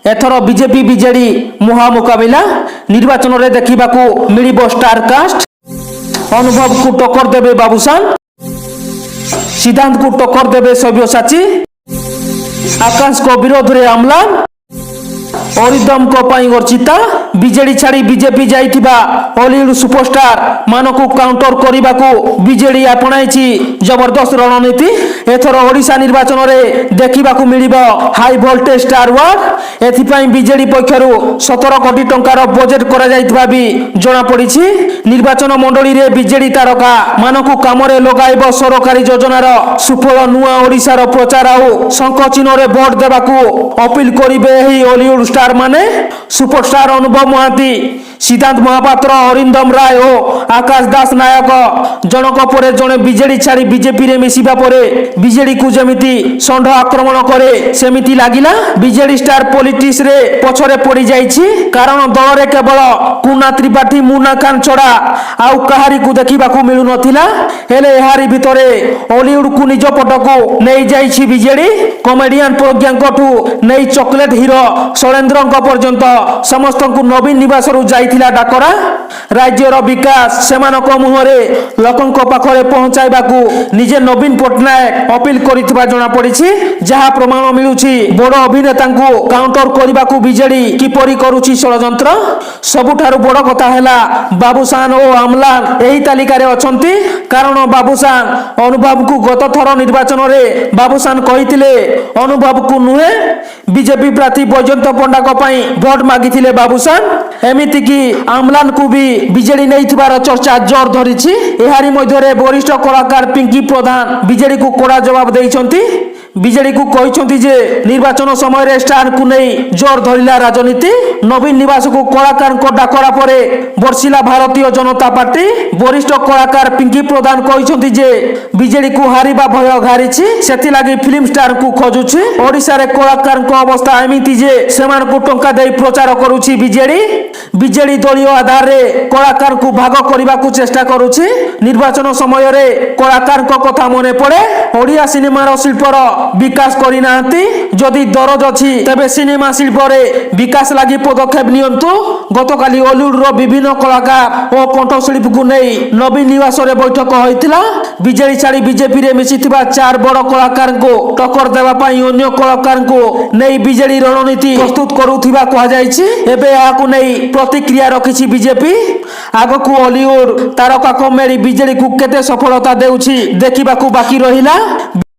एथर BJP BJD मुहामुकाबिला निर्वाचन में देखा मिल स्टार कास्ट। अनुभव को टक्कर देवे बाबूसान, सिद्धांत को टक्कर देवे सव्यसाची, आकाश को विरोध रे अम्लान, अरिदम को पाई गर्चिता। बीजेडी छाड़ी बीजेपी जाइथिबा हॉलीवुड सुपरस्टार मानकु काउंटर करने को बीजेडी आपणाइछि जबरदस्त रणनीति। एथर ओडिशा निर्वाचन में देखा मिलिबो हाई वोल्टेज स्टार वार। एथिपाई बीजेडी पक्षरु 17 कोटी टंकार बजेट करा जाइथिबा भी जणा पड़िछि। निर्वाचन मंडली रे बीजेडी तारका मानकु कामरे लगाइबो सरकारी योजनार सुफल नुआ ओडिशार प्रचार आउ शंख चिन्ह रे भोट देबाकू अपील करिबे एही हॉलीवुड स्टार माने। सुपरस्टार अनुभव महांती, सिद्धांत महापात्र, अरिंदम राय और आकाश दास नायक जनक परे जने बीजेडी छाड़ी बीजेपी रे मिसिबा परे बीजेडी को जमिति षंढ आक्रमण करे सेमिति लागिला। बीजेडी स्टार पॉलिटिक्स रे पछरे पड़ी जाइछि, कारण दल रे केवल कुना त्रिपाठी मुना खान छड़ा आउ कहारी को देखिबा को मिलु नथिला। हेले एहारी भितरे हॉलीवुड को निज पटको नै जाइछि बीजेडी। कॉमेडियन प्रज्ञांकठू नै चॉकलेट हीरो शैलेंद्रंक पर्यंत समस्त को नवीन निवास रु जाइथिला डाकरा। राज्यर विकास सेमानक मुहरे लोकंक पाखरे पहुंचाइबाकू निजे नवीन पटनायक अपील करितबा जणा पड़िछि, जहा प्रमाण मिलुछि बड़ अभिनेता को काउंटर करबाकू बीजेडी किपरि करूछि षडयंत्र। सबुठारु बड़ कथा हैला बाबूसान ओ अम्लान एही तालिका रे अछंती, कारण बाबूसान अनुभव को गत थर निर्वाचन रे बाबूसान कहिथिले अनुभव को नुहे बीजेपी प्रार्थी बैजयंत पंडा को पई भोट मागिथिले बाबूसान। एमिति कि अम्लान को भी बीजेडी नैथिबार चर्चा जोर धरिछि। एहारी मध्यरे वरिष्ठ कलाकार पिंकी प्रधान बीजेडी को कड़ा जवाब देइछंती। बीजेडी को कहिछंती जे निर्वाचन समय रे स्टार को नै जोर धरिला राजनीति। नवीन निवास को कलाकार को डाकरा परे बर्षिला भारतीय जनता पार्टी। वरिष्ठ कलाकार पिंकी प्रधान कहिछंती जे बीजेडी को हारिबा भय घारिछि, सेति लागि फिल्म स्टार को खोजुछि। ओडिसा रे कलाकार को अवस्था एमिति जे सेमान को टंका देई प्रचार करूछि बीजेडी। बीजेडी दलीय आधार रे कलाकार को भाग करबा को चेष्टा करूछि। निर्वाचन समय रे कलाकार को कथा मने पड़े। ओडिया सिनेमार शिल्पर विकास करि नांती। जदि दरज अछि तबे सिनेमा शिल्प रे विकास लागि पदक्षेप नियंतु। गतकाली हॉलीवुड रो विभिन्न कलाकार और कंठशिल्पी को नै नवीन निवास रे बैठक होइतिला। बीजेडी छाड़ी बीजेपी रे मिसिथिबा 4 बड़ कलाकार को टक्कर देबा पई अन्य कलाकार को नै बीजेडी रणनीति प्रस्तुत करूथिबा कहा जायछि। एबे याकू नै प्रतिक्रिया रखिछि बीजेपी। आगकू हॉलीवुड तारका कॉमेडी बीजेडी को केते सफलता देउछि देखिबाकू बाकी रहिला।